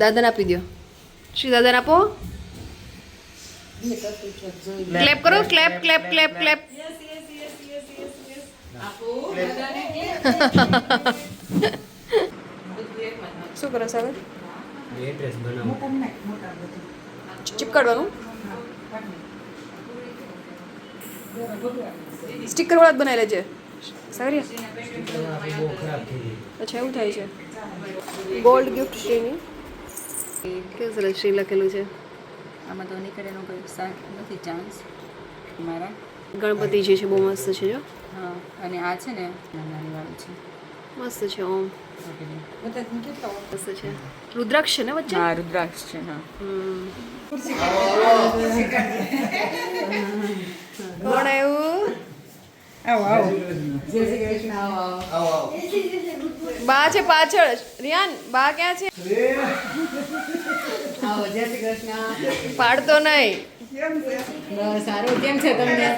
દાદાને આપી દો. શ્રી દાદાને આપો. ક્લેપ કરો, ક્લેપ ક્લેપ ક્લેપ ક્લેપ. શું કરો સાગર? ચિપકાડવાનું સ્ટીકર વાળા જ બનાવી લેજે સાગરિયા. અચ્છા એવું થાય છે. ગોલ્ડ ગિફ્ટ શ્રીની કેવું સરસ શ્રી લખેલું છે. આમાં તો નીકળેનો કોઈ શાક નથી ચાન્સ મારા. ગણપતિ જે છે બહુ મસ્ત છે જો. હા અને આ છે ને નાની વાળું છે મસ્ત છે. ઓમ મસ્ત છે. રુદ્રાક્ષ છે ને વચ્ચે? હા રુદ્રાક્ષ છે. હા કોણ આવ્યું? આવો આવો બા છે પાછળ. રિયાન બા ક્યાં છે? આવો જય શ્રી કૃષ્ણ. પાડતો નહીં. સારું કેમ છે તમને?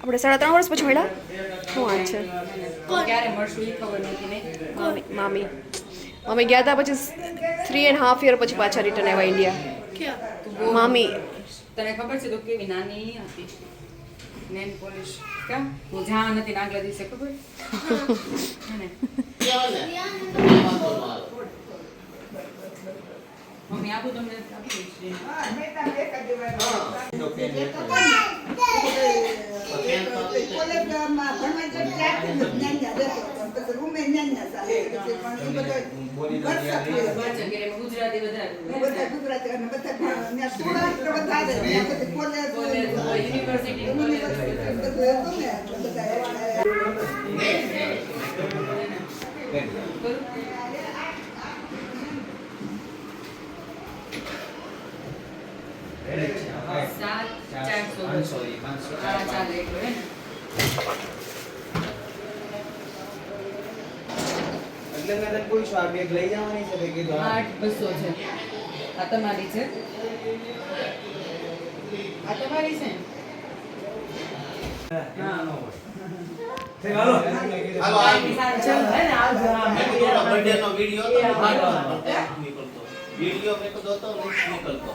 આપણે 3.5 વર્ષ પછી મળ્યા. શું વાત છે? ક્યારે મળશું એ ખબર નથી ને. મામી મમ્મી ગયા હતા પછી 3.5 year પછી પાછા રિટર્ન આવ્યા ઇન્ડિયા. મામી તને ખબર છે તો કેવી નાની હતી નેન પોલિશ કેમ હું જ્યાં નથી આગલા દિવસે ખબર મમ્મી આપું તમને આપી કોઈ શો બેગ લઈ જવાની છે બેગ કીધું 8,200 છે. આ તમારી છે. આ તમારી છે. હા હાલો ચાલો હે ને આવજો. બર્થડે નો વિડિયો તો નીકળતો વિડિયો મેં તો દોતો નીકળતો.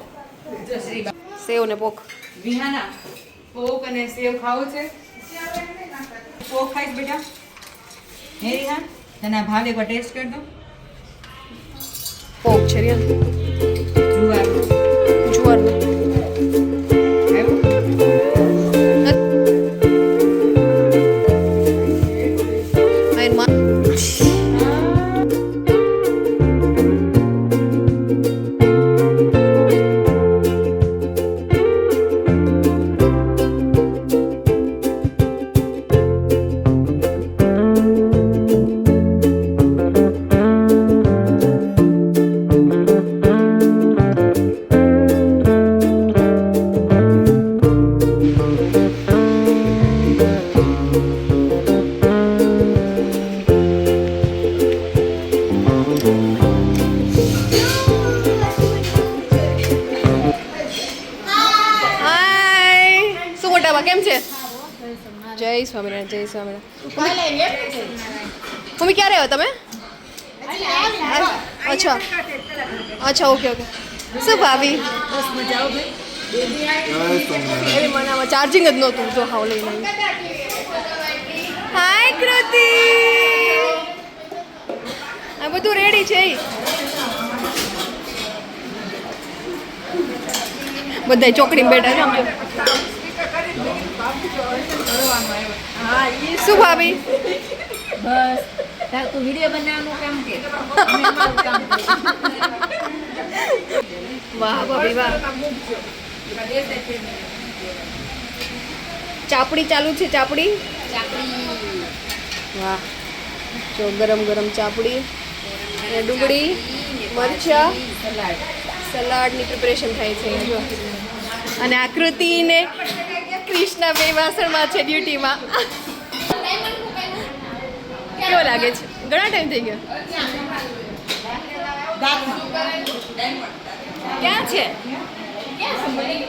જો શ્રી સેવ ને પોક. વિહાના પોક અને સેવ ખાવો છે? પોક ખાઈશ બેટા? હે રિહાન તને ભાવે એકવાર ટેસ્ટ કર દો. પોક છે રિયાન. જુવાર જુવાર કેમ છે? જય સ્વામિનારાયણ. જય સ્વામિનારાયણ. મમ્મી ક્યારે આવ્યો તમે? અચ્છા અચ્છા ઓકે ઓકે. શું ભાભી? એવી મનામાં ચાર્જિંગ જ નહોતું જો હાવ લઈને. હાય કૃતિ. આ બધું રેડી છે. બધા ચોકડીમાં બેઠા છે. શું ભાભી? બસ તું વિડિયો બનાવવાનું કામ કે વાહ ભાભી વાહ. ચાપડી ચાલુ છે, ચાપડી. વાહ, જો ગરમ ગરમ ચાપડી અને ડુંગળી, મરચા, સલાડની પ્રિપરેશન થાય છે જો. અને આકૃતિ ને કૃષ્ણ બે વાસણમાં છે ડ્યુટીમાં. કેવો લાગે છે? ઘણા ટાઈમ થઈ ગયો. ક્યાં છે?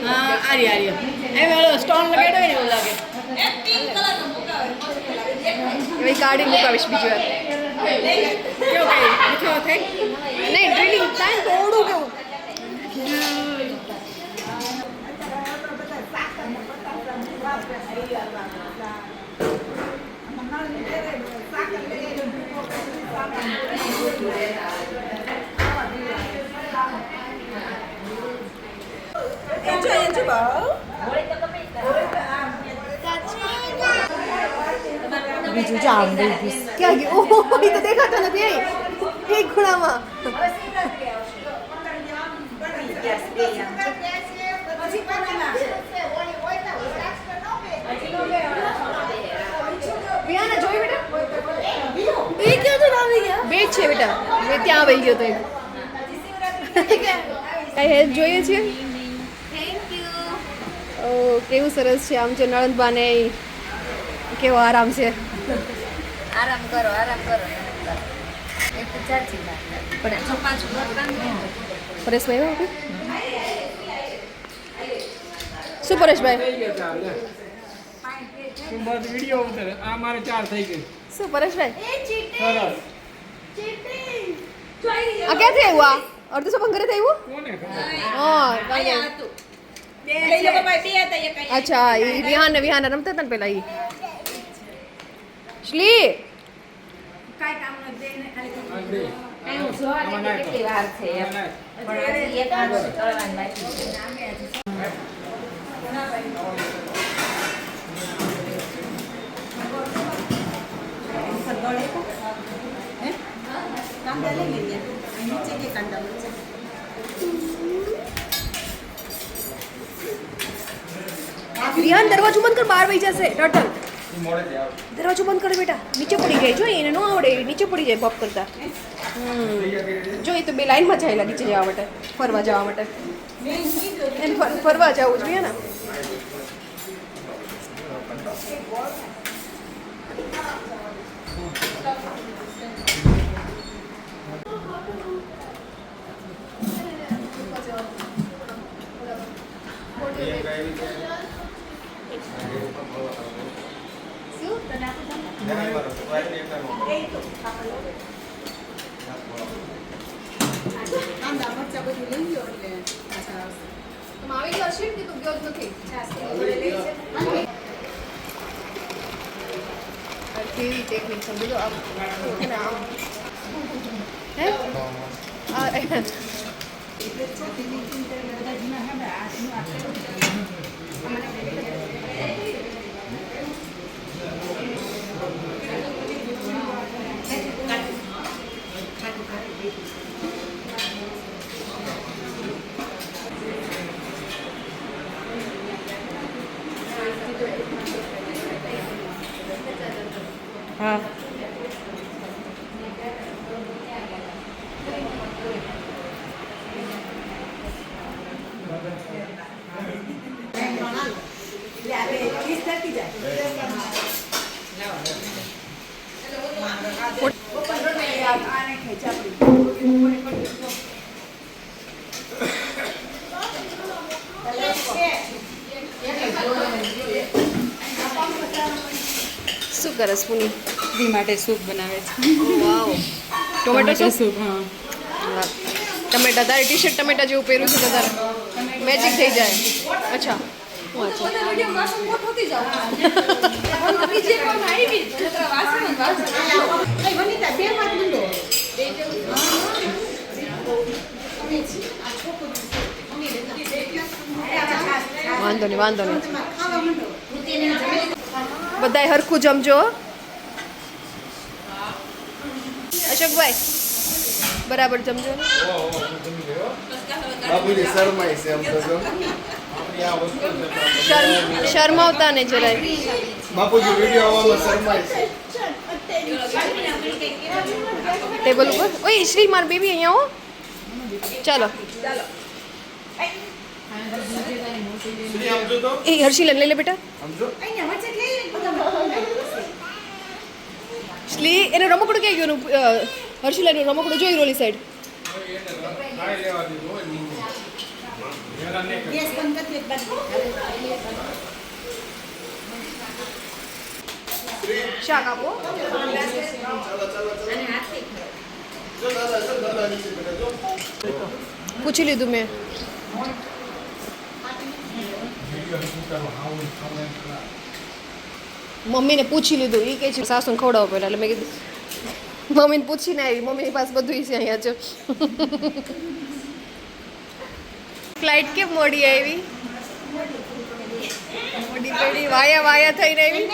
હા, આર્ય એમ ઓલો સ્ટોન લગાડ્યો હોય ને એવું લાગે. હવે કાઢી મુકાવીશ બીજી વાર. કેવું કઈ મીઠો થાય? નહીં, ડ્રિલિંગ થાય ને થોડું કેવું. બીજું જામ ક્યાં ગયું? ઓહ, એ તો દેખાતો નથી. એ ખૂણામાં. વિહાના જોઈ બેટા. એ ક્યાં તો આવી ગયા? બે જ છે બેટા. મેં ત્યાં આવી ગયો તો એક. કઈ હેલ્પ જોઈએ છે? ઓ, કેવું સરસ છે. આમ જો નણંદબાને કેવો આરામ છે. આરામ કરો એક તો ચાચી પણ પાંચ પરેશભાઈ બાપુ શું પરેશભાઈ વિડીયો ઉતરે આ મારે 4 થઈ ગઈ શું પરેશભાઈ સરસ આ ક્યાંથી આવ્યું? આ અડધું શું પણ ઘરે થયું? કોને ખબર હા, અચ્છા. એ વિહાન રમતા હતા ને પેલા. એ શ્લી કેટલી વાર છે એમ. પણ હજી એક આંગળો તળવાની બાકી છે. વિહાન દરવાજો બંધ કર, બહાર વહી જશે ટર્ટલ. દરવાજો બંધ કર બેટા, નીચે પડી જાય. જો એને ન આવડે, નીચે પડી જાય પોપ કરતા. જો એ તો બે લાઈનમાં ચાલ્યા નીચે જવા માટે, ફરવા જવા માટે. એને ફરવા જવું જોઈએ ને. આવી ગયો હશે કે તું ગયો જ નથી? કેવી ટેકનિક છે બધું આમ હે હા શું કરસ પુની? દી માટે સૂપ બનાવે છે. વાવ, ટોમેટો સૂપ. સૂપ હા. વાહ. ટમેટા તારે ટી શર્ટ ટમેટા જેવું પહેર્યું છે તો તારે મેજિક થઈ જાય. અચ્છા, હું વાંધો નહીં, વાંધો નહીં. બધાય હરખું જમજો. અશોકભાઈ બરાબર જમજો ને. બાબુજી શરમાય છે એમ તો જો બધી આ વસ્તુ છે તો આપણે શરમાવતા ને જરાય. બાપુજી વિડિયો આવવામાં શરમાય છે. ટેબલ ઉપર. ઓય શ્રી માર બેબી અહીંયા હો. ચાલો. શ્રી આમ જો તો એ હર્ષિલન લઈ લે બેટા. સમજો શ્રી એનું રમકડું ક્યાં ગયું? હર્ષિલન નું રમકડું જોઈ રોલી સાઈડ. ખાઈ લેવા દીધું હોય નીંદે. હેરાન નહીં કરે. શાક આપો. જો દાદા નીચે બેઠા જો. પૂછી લીધું મેં. મમ્મીને પૂછી લીધું. એ કહે છે સાસુને ખવડાવો પહેલાં. એટલે મેં કીધું મમ્મીને પૂછીને આવી. મમ્મીની પાસે બધું છે અહીંયા જો. ફ્લાઇટ કેમ મોડી આવી? મોડી પડી. વાયા વાયા થઈને આવી.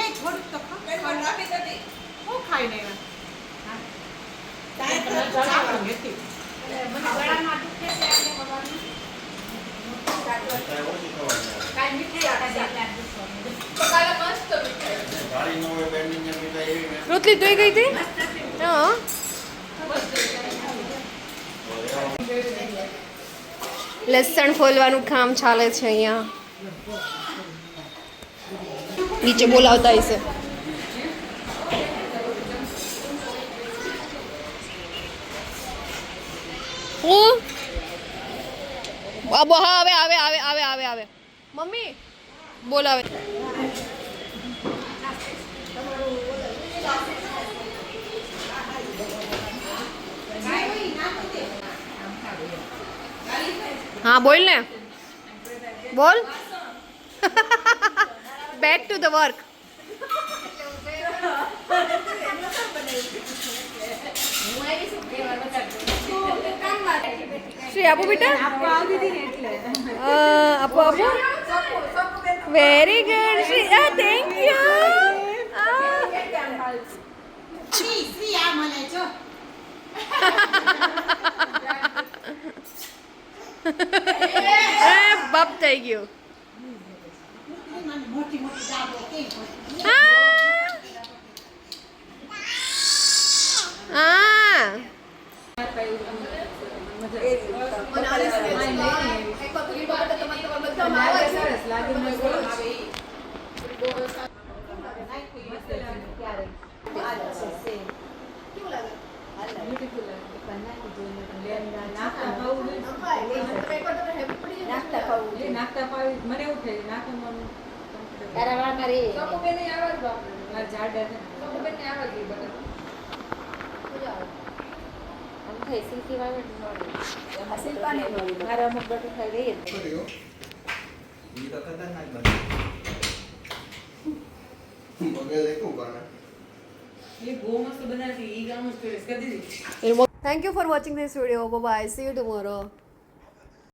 ભારી ન હોય બેન્ડિંગ ને મીઠાઈ એવી ને રોટલી ધોઈ ગઈ હતી? હા. લસણ ફોલવાનું કામ ચાલે છે અહીંયા. નીચે બોલાવતા હશે. હું હા આવે આવે આવે આવે આવે આવે મમ્મી બોલાવે. હા બોલ ને. બોલ. Back to the work. Shri આપો બેટા. આપો આપો. Very good Shri. Thank you. બાપ થઈ ગયું. હા. નાખતા પાવી મને એવું થાય નાખવાનું તારા વાળમાં રે મારા ઝાડા છે આમ થઈ સિલ્કી વાળું મારા અમુક બટરફ્લાય રહી જ ઈ તો ખતરનાક બને મગજ એકું કરે એ બહુ મસ્ત બનાવતી ઈ ગામ જ ફેરસ કરી દીધી Thank you for watching this video. Bye bye. See you tomorrow.